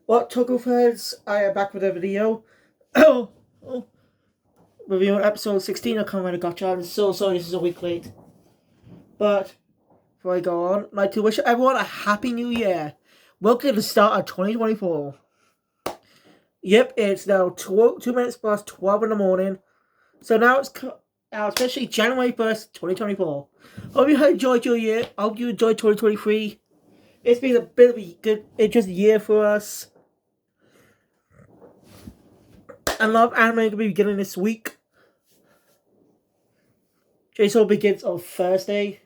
What Toggle fans? I am back with a video. Oh, reviewing episode 16 of Kamen Gotchard. I'm so sorry this is a week late. But before I go on, I'd like to wish everyone a happy new year. Welcome to the start of 2024. Yep, it's now 2 minutes past 12 in the morning. So now it's especially January 1st, 2024. Hope you enjoyed your year. Hope you enjoyed 2023. It's been a bit of a good, interesting year for us. And a lot of anime going to be beginning this week. J-Soul begins on Thursday.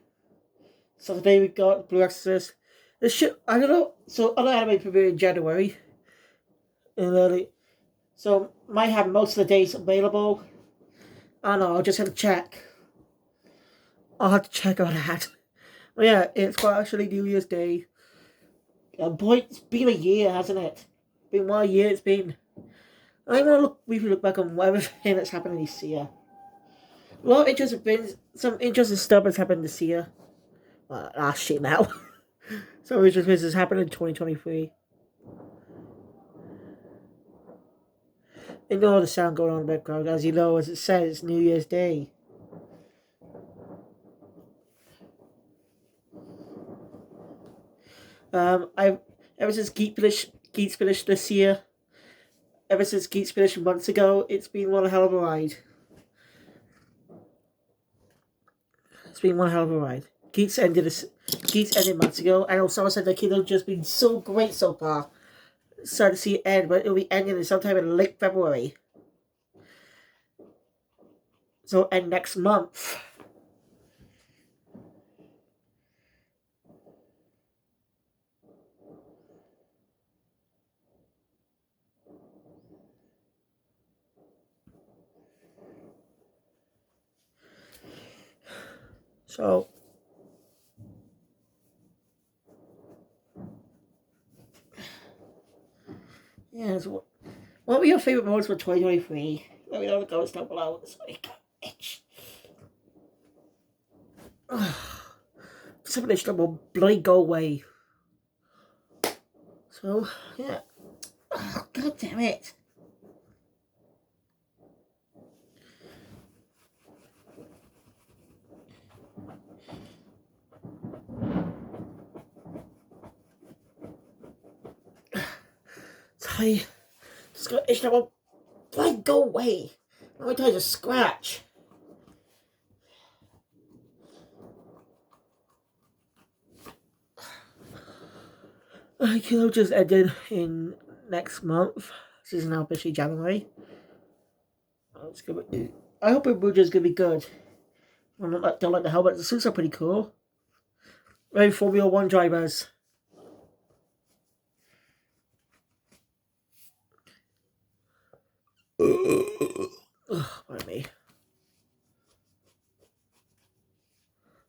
Saturday we got Blue Exorcist. This shit, I don't know. So other anime premiere in January. In early. So might have most of the days available. I don't know, I'll just have to check. I'll have to check on that. But yeah, it's quite actually New Year's Day. Boy, it's been a year, hasn't it? Been one year it's been. I'm gonna briefly look back on everything that's happened this year. A lot of interesting things, some interesting stuff has happened this year. Last year now. Some interesting things has happened in 2023. Ignore the sound going on in the background. As you know, as it says, it's New Year's Day. Ever since Geeks finished this year, ever since Geeks finished months ago, it's been one hell of a ride. It's been one hell of a ride. Geeks ended months ago, and also said the kingdom just been so great so far. Started to see it end, but it'll be ending sometime in late February. So end next month. So yeah, so what were your favorite moments for 2023? Let me know in the comments down below. It's like itch. Some of this stuff will bloody go away. So yeah. Oh, God damn it. Sorry. Just got itch that will bloody go away. Every time I scratch. Kilo just ended in next month. This is now officially January. It's gonna be, I hope Ibuja's gonna be good. I don't like the helmet. The suits are pretty cool. Very Formula 1 drivers. Pardon me.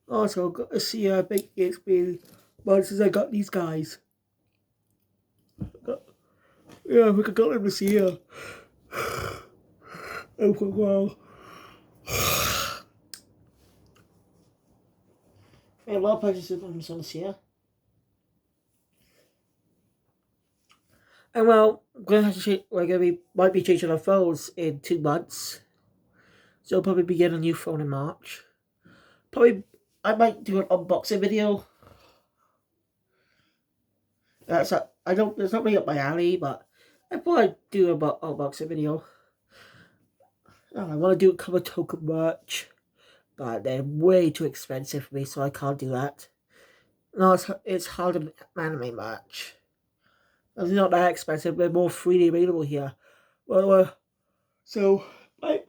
Also, got to see a big it's been months since I got these guys. Yeah, we could got them this year. Oh, for a while. We had a lot of purchases from them this year. And well, might be changing our phones in 2 months. So I'll probably be getting a new phone in March. Probably, I might do an unboxing video. It's not really up my alley, but I thought I'd do an unboxing video. I want to do a couple of token merch, but they're way too expensive for me, so I can't do that. No, it's hard to anime merch. It's not that expensive, they're more freely available here. So, I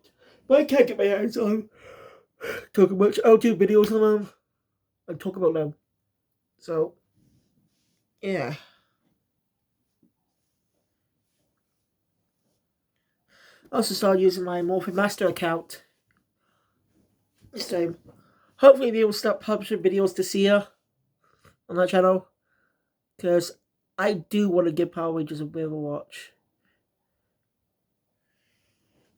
can't get my hands on token merch. I'll do videos on them and talk about them. So, yeah. I also started using my Morphin Master account this time. Hopefully, they will start publishing videos this year on that channel, because I do want to give Power Rangers a bit of a watch.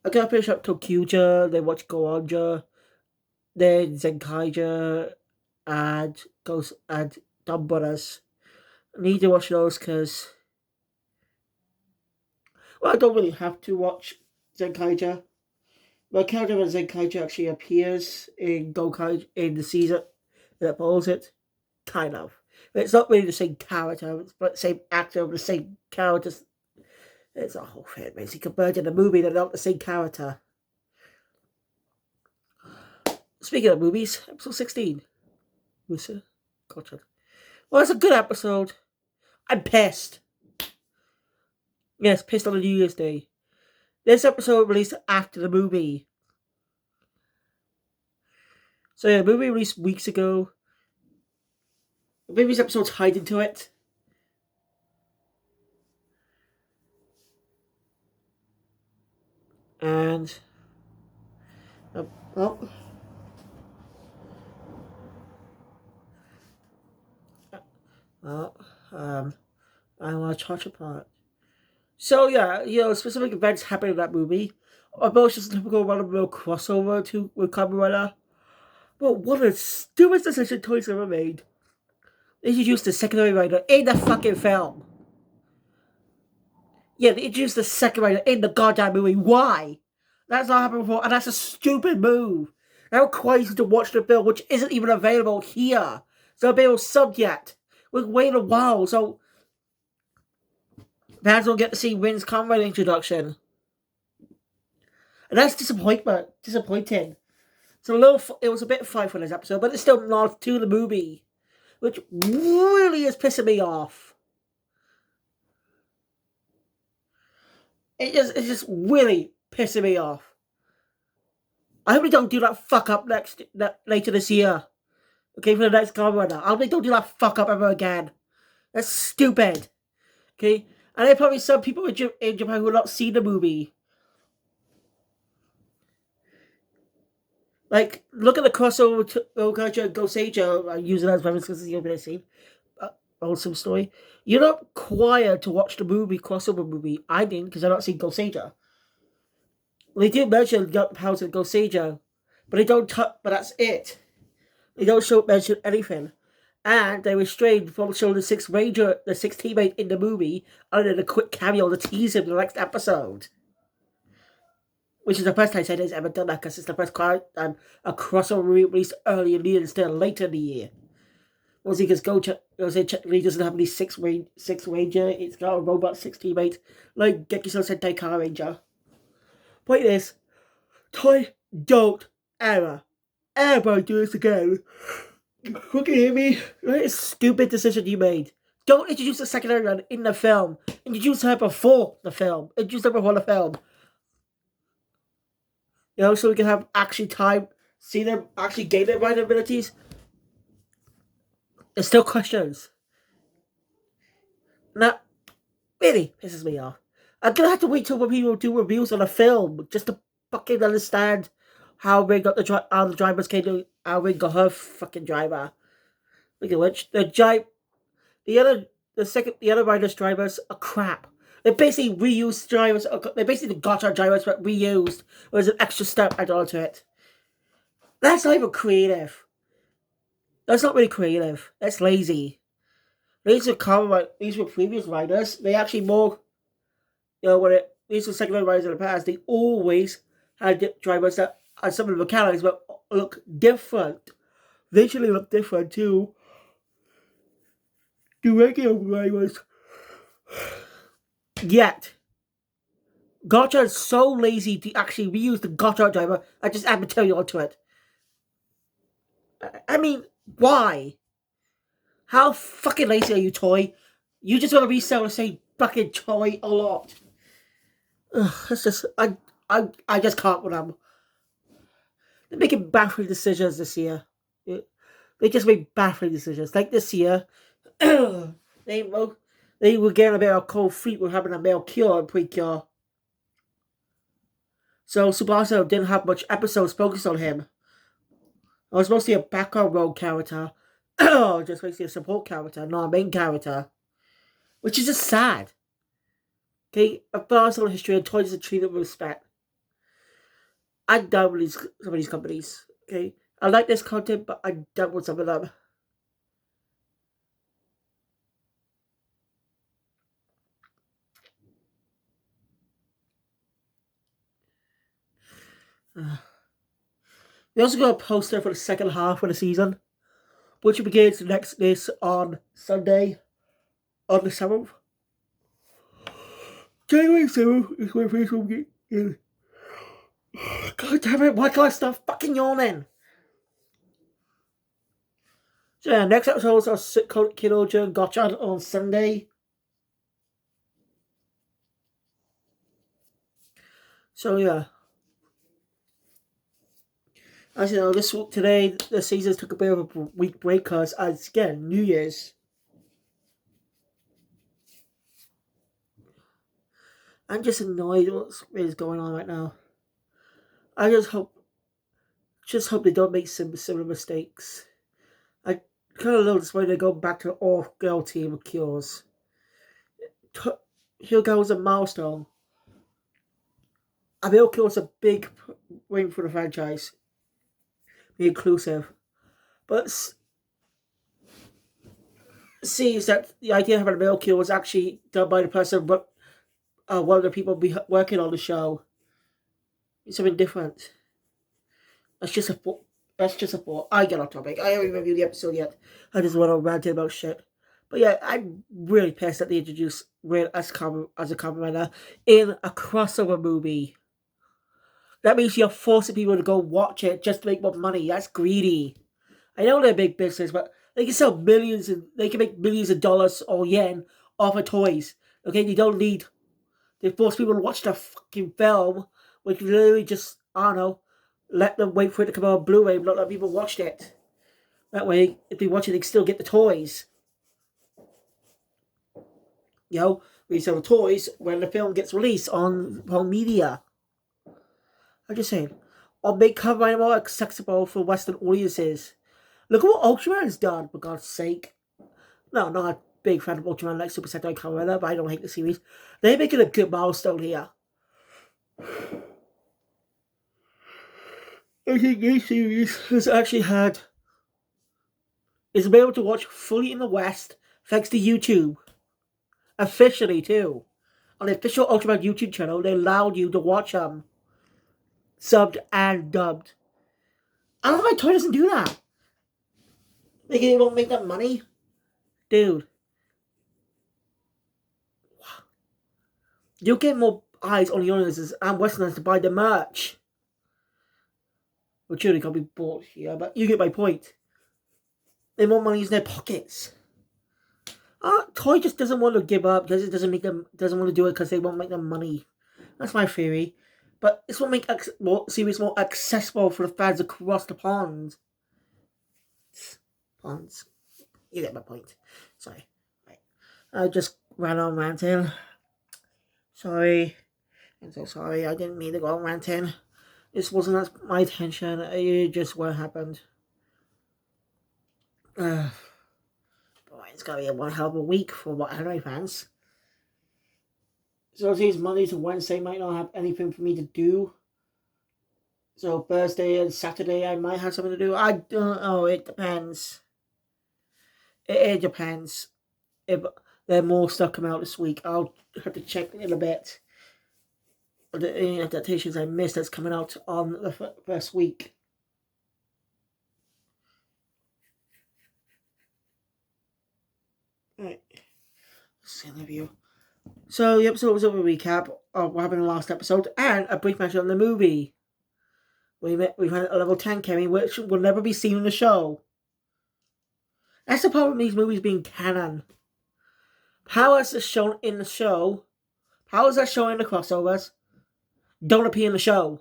I gotta finish up Tokyuja, then watch Goanja, then Zenkaija, and Ghost and Dumb Brothers. I need to watch those because Well, I don't really have to watch Zenkaija. My character of Zenkaija actually appears in Gotchard in the season that follows it. Kind of. But it's not really the same character, but the same actor with the same characters. It's a whole thing, basically. Compared to the movie, they're not the same character. Speaking of movies, episode 16. Musa? Gotchard. Well, it's a good episode. I'm pissed. Yes, pissed on the New Year's Day. This episode released after the movie. So yeah, the movie released weeks ago. The movie's episode's tied into it. And well, I want to touch upon. So yeah, specific events happen in that movie. Almost just a typical run-of-the-mill crossover to with Kamen. But what a stupid decision Toys ever made. They introduced the secondary writer in the fucking film. Yeah, they introduced the second writer in the goddamn movie. Why? That's not happened before, and that's a stupid move. That requires you to watch the film, which isn't even available here. It's not available subbed yet. We've waited a while, so fans don't get to see Win's Kamen introduction. And that's disappointing. It was a bit fight for this episode, but it's still not to the movie, which really is pissing me off. It's just really pissing me off. I hope they don't do that fuck up later this year. Okay, for the next Kamen. I hope they don't do that fuck up ever again. That's stupid. Okay, and there are probably some people in Japan who have not seen the movie. Like, look at the crossover to Gotchard and Goseijo. I use it as reference because it's the opening scene. Awesome story. You're not required to watch the crossover movie. I didn't because I've not seen Goseijo. They do mention House and Goseijo, but they don't. But that's it. They don't mention anything, and they restrained from showing the sixth teammate in the movie, other than a quick cameo to tease him in the next episode. Which is the first time Sendai's ever done that, because it's the first time a crossover movie released early in the year instead of later in the year. Mostly because Gotchard doesn't have any six ranger, it's got a robot 6 teammate, like Gekiso Sentai Car Ranger. Point is, Toy, don't ever do this again. Look at me. It's a stupid decision you made. Don't introduce the secondary one in the film. Introduce her before the film. Introduce her before the film. So we can have actually time, see them actually gain their right abilities. There's still questions. And that really pisses me off. I'm gonna have to wait till when people do reviews on a film just to fucking understand how Ring got how the drivers came to how Ring got her fucking driver. Look at which the other riders' drivers are crap. They basically reused drivers. They basically got our drivers but reused. There's an extra step added onto it. That's not even creative. That's not really creative. That's lazy. These were previous riders. They actually more, these were secondary riders in the past. They always had drivers that are some of the mechanics, but look different. Visually look different too. The regular drivers. Yet, Gotchard is so lazy to actually reuse the Gotchard driver and just add material onto it. I mean, why? How fucking lazy are you, Toy? You just want to resell the same fucking toy a lot. It's just, I just can't with them. They're making baffling decisions this year. They just made baffling decisions. Like this year, they were getting a bit of cold feet with having a male cure and pre-cure. So Tsubasa didn't have much episodes focused on him. It was mostly a background role character. Just basically a support character, not a main character. Which is just sad. Okay, a personal history and toys are treated with respect. I'm done with some of these companies. Okay, I like this content, but I'm done with some of them. We also got a poster for the second half of the season, which begins next this on Sunday, on the 7th. January 7th is when Facebook get. God damn it, why can't I stop fucking yawning? So yeah, next episode is our Kiddo and Gotchard on Sunday. So yeah. As you know, today the season took a bit of a week break because it's again New Year's. I'm just annoyed what is going on right now. I just hope they don't make some similar mistakes. I kind of noticed why they go back to the all-girl team of Cures. Here goes a milestone. I mean, Cures a big win for the franchise. Be inclusive. But sees that the idea of having a male cure was actually done by the person, but one of the people working on the show. It's something different. That's just a thought. I get off topic. I haven't reviewed the episode yet. I just want to rant about shit. But yeah, I'm really pissed that they introduced Ray as a Kamen Rider in a crossover movie. That means you're forcing people to go watch it just to make more money. That's greedy. I know they're big business, but they can sell millions and they can make millions of dollars or yen off of toys. Okay, you don't need to force people to watch the fucking film, which literally just, I don't know, let them wait for it to come out on Blu-ray and not let people watch it. That way, if they watch it, they can still get the toys. You know, we sell the toys when the film gets released on home media. I'm just saying, or make Kamen Rider more accessible for Western audiences. Look at what Ultraman's done, for God's sake. No, not a big fan of Ultraman like Super Sentai Kamen Rider, but I don't hate the series. They're making a good milestone here. I think this series has actually is able to watch fully in the West thanks to YouTube. Officially, too. On the official Ultraman YouTube channel, they allowed you to watch them. Subbed and dubbed. I don't know why Toy doesn't do that. They won't make that money? Dude. You'll get more eyes on the audiences and Westerners to buy the merch. Well, surely can't be bought here, but you get my point. They more money in their pockets. Toy just doesn't want to give up. Doesn't want to do it because they won't make them money. That's my theory. But this will make series more accessible for the fans across the pond. Ponds. You get my point. Sorry. Right. I just ran on ranting. Sorry. I'm so sorry. I didn't mean to go on ranting. This wasn't my intention. It just what happened. Boy, it's gonna be one hell of a week for what anime fans. So these Monday to Wednesday might not have anything for me to do. So Thursday and Saturday I might have something to do. I don't know. It depends. It depends. If there's more stuff coming out this week, I'll have to check in a bit. The adaptations I missed that's coming out on the first week. Right. Let's interview. So the episode was a recap of what happened in the last episode and a brief mention on the movie. We've had a level 10 Kamen, which will never be seen in the show. That's the problem with these movies being canon. Powers are shown in the show. Powers are shown in the crossovers. Don't appear in the show.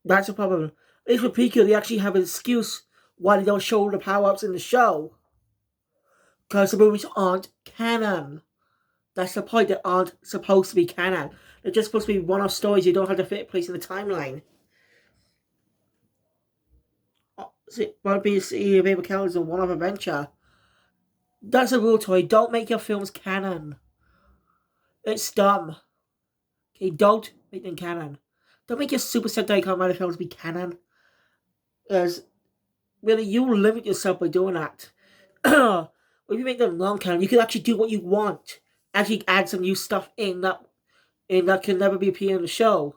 That's the problem. At least with PQ, they actually have an excuse why they don't show the power-ups in the show. Because the movies aren't canon. That's the point. They aren't supposed to be canon. They're just supposed to be one-off stories you don't have to fit place in the timeline. One Piece Baby Cow is a one-off adventure. That's a rule, Toy. Don't make your films canon. It's dumb. Okay, don't make them canon. Don't make your Super Sentai Kamen Rider films be canon. Because, really, you limit yourself by doing that. If you make them non-canon, you can actually do what you want. Actually add some new stuff in that and that can never be appear in the show.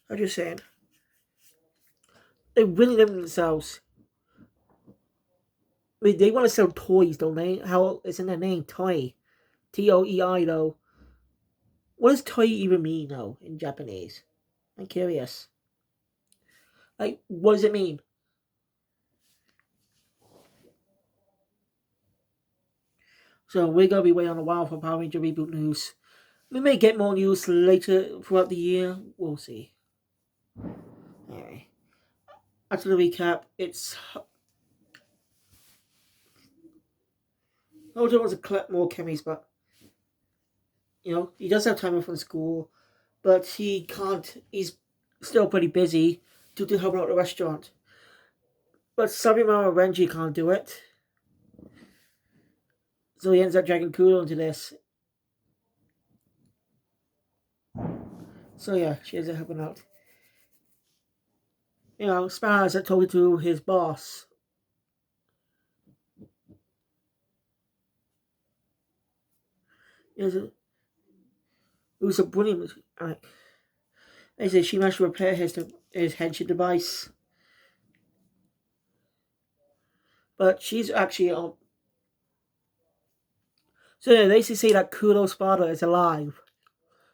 I'm just saying. They really limit themselves. I mean, they want to sell toys, don't they? How is in their name, toy? Toei, though. What does toy even mean, though, in Japanese? I'm curious. Like, what does it mean? So we're gonna be waiting on a while for Power Ranger reboot news. We may get more news later throughout the year. We'll see. Anyway, after the recap, it's Hojo wants to collect more chemis, but he does have time off from school, but he can't. He's still pretty busy due to helping out the restaurant. But Sabimaro Renji can't do it, so he ends up dragging Kuro into this. So yeah, she ends up helping out. Spaz had told to his boss. It was a brilliant. They say she managed to repair his headship device, but she's actually on. So yeah, they say that Kuro's father is alive.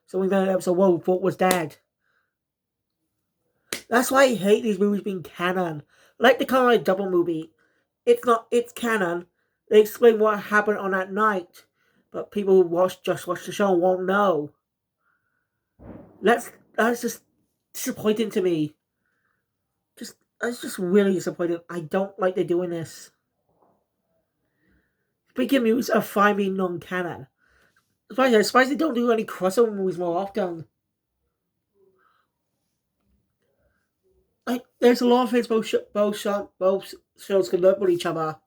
So we found out episode one thought was dead. That's why I hate these movies being canon. Like the Kamen double movie. It's not, it's canon. They explain what happened on that night. But people who just watch the show won't know. That's just disappointing to me. That's just really disappointing. I don't like they're doing this. Speaking of movies are finally non-canon. I'm surprised they don't do any crossover movies more often. Like, there's a lot of things both shows can learn from each other.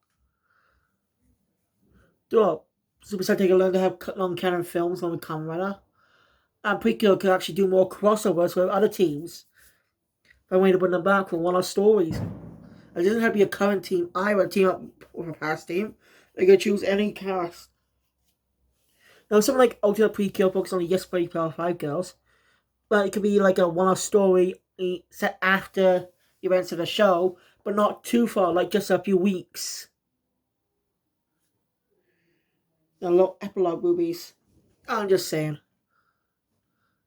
Super Sentai can learn to have non-canon films on the Kamen Rider. And Prequel can actually do more crossovers with other teams by way to bring them back from one-off stories. It doesn't have to be a current team either, team up with a past team. They can choose any cast. Now, something like Ultimate Prequel focus on the Yes Play Power 5 girls, but it could be like a one-off story set after the events of the show, but not too far, like just a few weeks. A lot of epilogue movies. I'm just saying.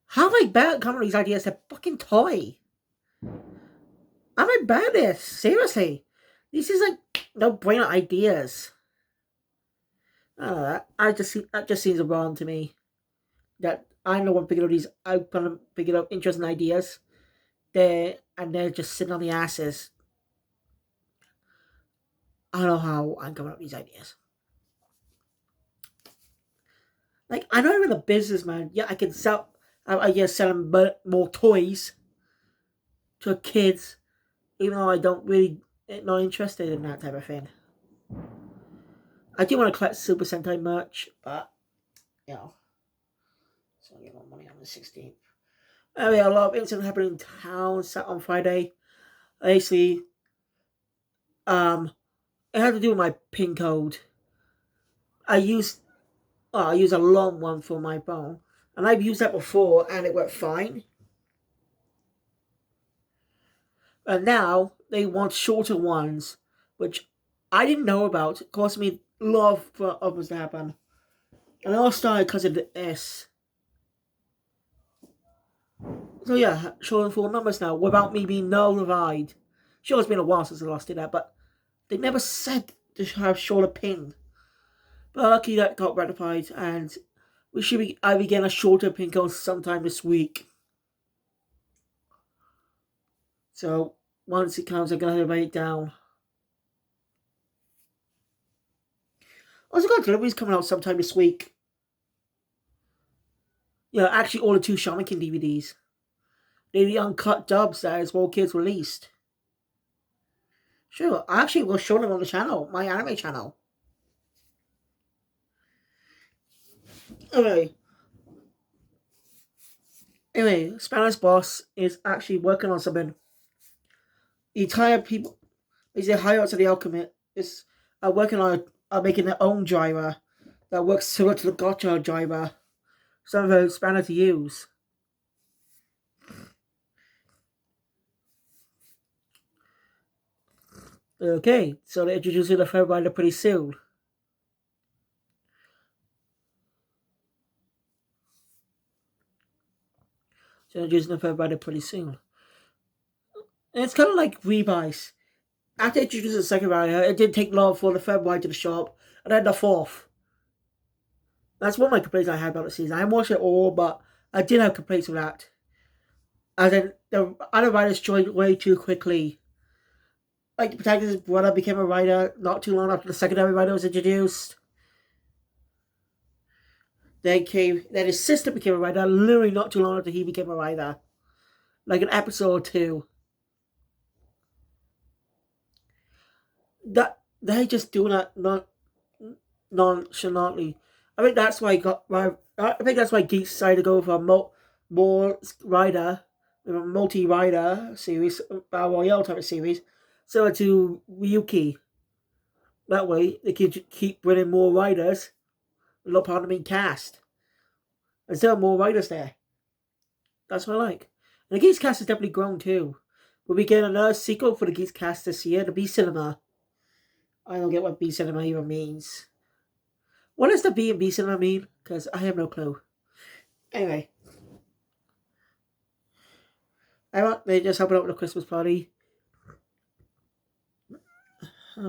How am I bad at coming with these ideas? They're fucking toy. How am I bad at this? Seriously. These is like no-brainer ideas. I don't know. That just seems wrong to me. That I'm the one picking up these picking up interesting ideas. They're just sitting on the asses. I don't know how I'm coming up with these ideas. Like, I know I'm in a business, man. Yeah, I can sell. I guess selling more toys to kids, even though I don't really not interested in that type of thing. I do want to collect Super Sentai merch, but so I get more money on the 16th. Anyway, a lot of incidents happened in town sat on Friday. Basically, it had to do with my PIN code. I use a long one for my phone, and I've used that before, and it worked fine. And now they want shorter ones, which I didn't know about. It cost me a lot for others to happen, and it all started because of the S. So yeah, showing full numbers now without me being notified. Sure, it's been a while since I last did that, but they never said to have shorter pin. But lucky that got ratified, and we should be either getting a shorter pin code sometime this week. So once it comes, I'm gonna write it down. Also got deliveries coming out sometime this week. Yeah, actually all the two Shaman King DVDs. They're the uncut dubs that as well kids released. Sure, I actually will show them on the channel, my anime channel. Anyway, Spanish boss is actually working on something. The entire people, he's the higher ups of the alchemist, is are working on making their own driver that works similar to the Gotchard driver. Some of those spanner to use. Okay, so they're introducing the third rider pretty soon. So they're introducing the third rider pretty soon. And it's kind of like Revice. After introducing the second rider, it didn't take long for the third rider to the shop, and then the fourth. That's one of my complaints I had about the season. I haven't watched it all, but I did have complaints with that. And then the other riders joined way too quickly. Like the protagonist's brother became a rider not too long after the secondary rider was introduced. Then his sister became a rider literally not too long after he became a rider. Like an episode or two. That they just do that nonchalantly. I think that's why Geeks decided to go for a more rider, a multi-rider series, Battle Royale type of series, similar to Ryuki. That way, they can keep bringing more riders, not part of the main cast. And still more riders there. That's what I like. And the Geeks cast has definitely grown too. We'll be getting another sequel for the Geeks cast this year, the B Cinema. I don't get what B Cinema even means. What does the B and B Cinema mean? Because I have no clue. Anyway. They're just helping out with the Christmas party.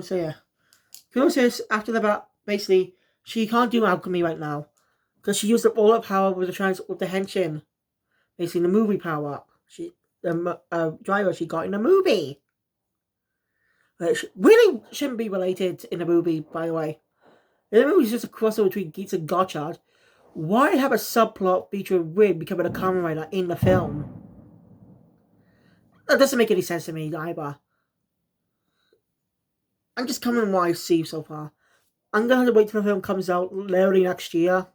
So yeah. Kuro says after the basically, she can't do alchemy right now. Because she used up all her power with the henshin. Basically the movie power up. The driver she got in the movie. Which really shouldn't be related in the movie, by the way. The movie is just a crossover between Geeks and Gotchard. Why have a subplot featuring Rin becoming a Kamen Rider in the film? That doesn't make any sense to me either. I'm just coming on what I see so far. I'm gonna have to wait till the film comes out early next year.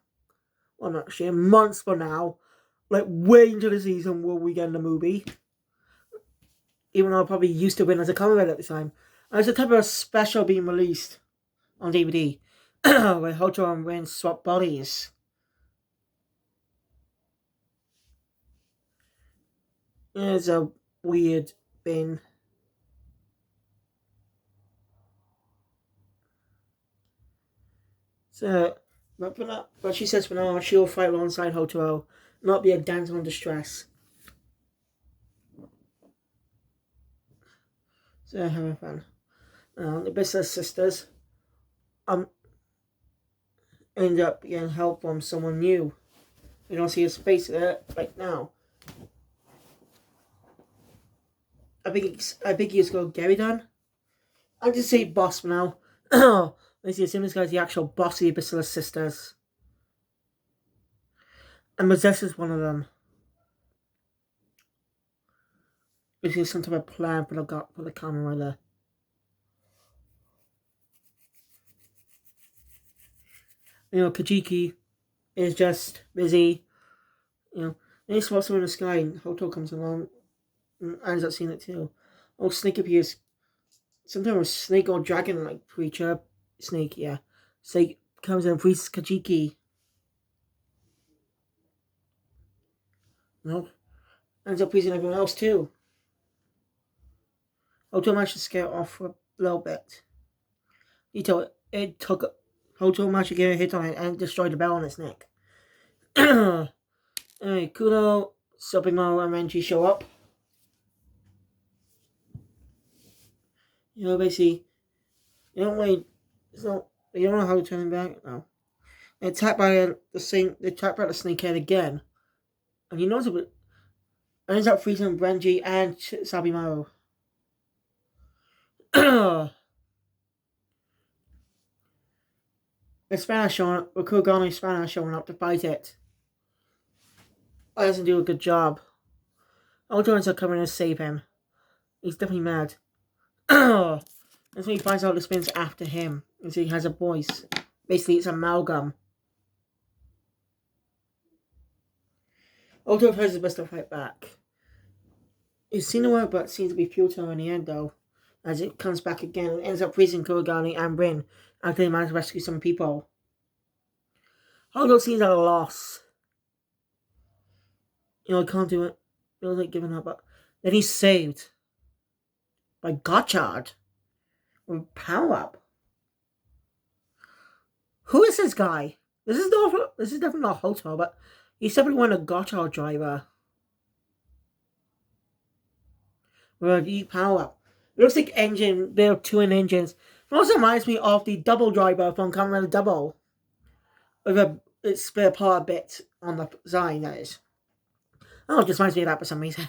Well, not next year, months from now. Like, way into the season will we get in the movie. Even though I probably used to win as a Kamen Rider at the time. And there's a type of special being released on DVD. Where Hoto and Rin swap bodies. It's a weird thing. So, but she says for now she'll fight alongside Hoto, not be a damsel in distress. So having fun. The business sisters end up getting help from someone new. We don't see his face there right now. I think he's called Gary Dunn. I'll just say boss for now. Let's assume this guy's the actual boss of the Basilisk Sisters. And possesses one of them. This is some type of plan for the Kamen Rider. Kajiki is just busy. And he spots him in the sky and Hoto comes along and ends up seeing it too. Oh, Snake appears. Sometimes a snake or dragon like creature. Snake, yeah. Snake comes in and frees Kajiki. Ends up freezing everyone else too. Hoto managed to scare it off for a little bit. It took Hoto managed to get a hit on it and destroyed the bell on its neck. Anyway, Kudo, Supimo, and Renji show up. Basically, you don't know how to turn him back. No. They're attacked by the snakehead again. And he knows it ends up freezing Renji and Sabimaru. Kurogane Spanner showing up to fight it. He doesn't do a good job. Ultra ends up coming to save him. He's definitely mad. That's when he finds out the spin's after him. And so he has a voice. Basically, it's amalgam. Ultra tries his best to fight back. He's seen the work, but seems to be futile in the end, though. as it comes back again and ends up freezing Kurogane and Rin after they manage to rescue some people. Hojo seems at a loss. He can't do it. Feels like giving up. But then he's saved by Gotchard with power up. Who is this guy? This is definitely not Hoto, but he's definitely one of Gotchard driver. With a deep power up. It looks like there are twin engines. It also reminds me of the double driver from Kamen Double. With a spare part bit on the design, that is. Oh, it just reminds me of that for some reason.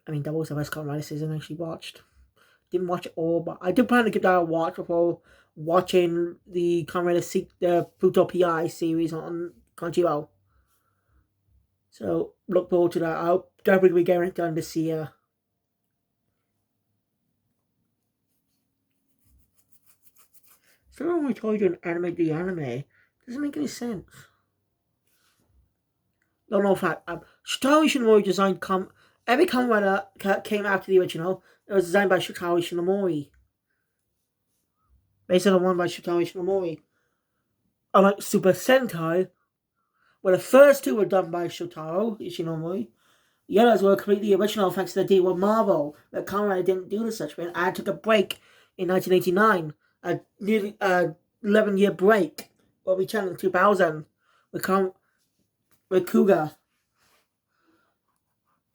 I mean, Double's the best Kamen Rider season I actually watched. Didn't watch it all, but I do plan to give that a watch before watching the Kamen Rider the Pluto PI series on Crunchyroll. So, look forward to that. I'll definitely be getting it done this year. So when we told you an anime the anime, doesn't make any sense. No fact. Shotaro Shinomori designed every Kamen Rider came after the original. It was designed by Shotaro Shinomori. Based on the one by Shotaro Shinomori. Unlike Super Sentai, where the first two were done by Shotaro Shinomori, the others were completely original thanks to the deal with Marvel. But Kamen Rider didn't do this such thing and took a break in 1989. A nearly 11-year break. But returned in 2000 with Kuga.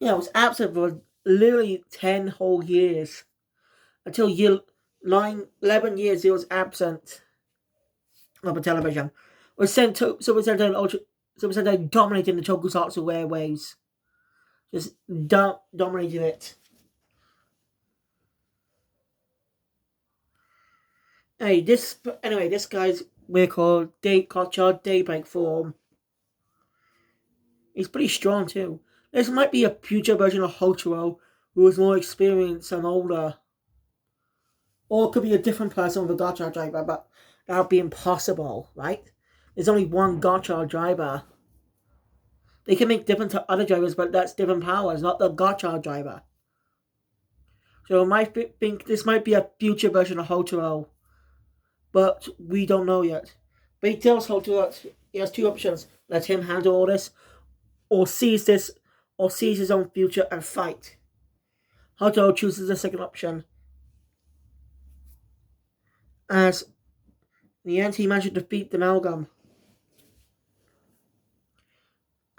Yeah, it was absent for literally 10 whole years. Until 11 years he was absent on television. Was sent to Super Sentai dominating the tokusatsu airwaves. Just dominated it. This guy's we're called Gotchard Daybreak form. He's pretty strong too. This might be a future version of Hotaro, who is more experienced and older. Or it could be a different person with a Gotchard driver, but that would be impossible, right? There's only one Gotchard driver. They can make different other drivers, but that's different powers, not the Gotchard driver. So I might think this might be a future version of Hotaro. But we don't know yet. But he tells Hotaro he has two options. Let him handle all this, or seize his own future and fight. Hotaro chooses the second option. As in the end, he managed to defeat the Amalgam.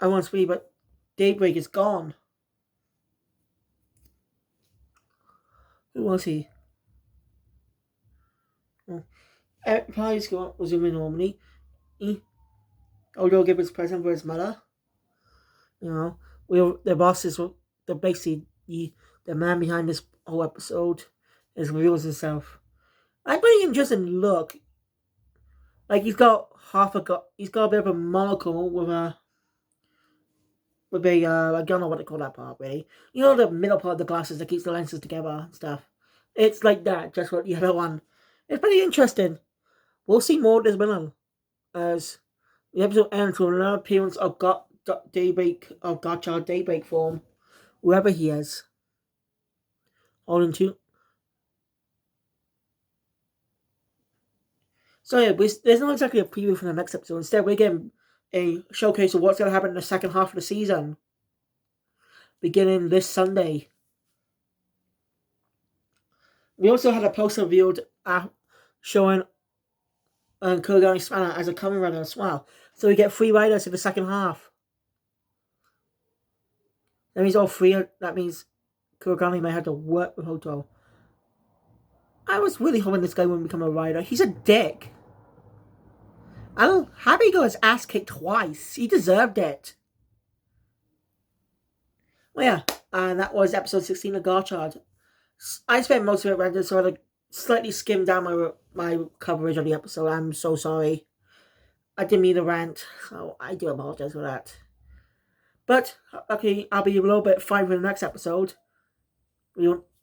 I want to speak, but Daybreak is gone. Who was he? Everybody's going was in normally. Although give his present for his mother. The bosses were basically the man behind this whole episode is reveals himself. I pretty interesting look. Like he's got a bit of a monocle with a I don't know what they call that part really. The middle part of the glasses that keeps the lenses together and stuff. It's like that, just like the other one. It's pretty interesting. We'll see more of this villain as the episode ends with another appearance of Gotchard Daybreak form, whoever he is. Holding two. So yeah, there's not exactly a preview for the next episode. Instead, we're getting a showcase of what's going to happen in the second half of the season, beginning this Sunday. We also had a poster revealed showing Kurogane Spanner as a Kamen Rider as well. So we get 3 riders in the second half. That means all 3. That means Kurogane may have to work with Hoto. I was really hoping this guy wouldn't become a rider. He's a dick. How did he got his ass kicked twice? He deserved it. Well, yeah, and that was episode 16 of Gotchard. I spent most of it rendered, so I slightly skimmed down my coverage of the episode. I'm so sorry. I didn't mean to rant, so I do apologize for that. But, okay, I'll be a little bit fine for the next episode.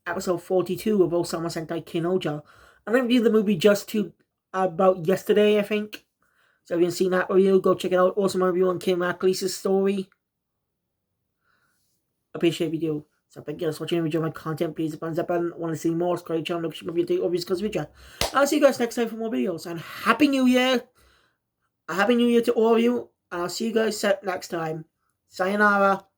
Episode 42 of Osama Sentai Kinoja. I reviewed the movie just about yesterday, I think. So if you haven't seen that review, go check it out. Also my review on Kim Ackley's story. Appreciate if you do. So thank you guys for watching. If you enjoy my content, please thumbs up button. Want to see more? Subscribe to the channel. Look at my video. Obviously, because video. I'll see you guys next time for more videos. And Happy New Year! A Happy New Year to all of you. And I'll see you guys next time. Sayonara.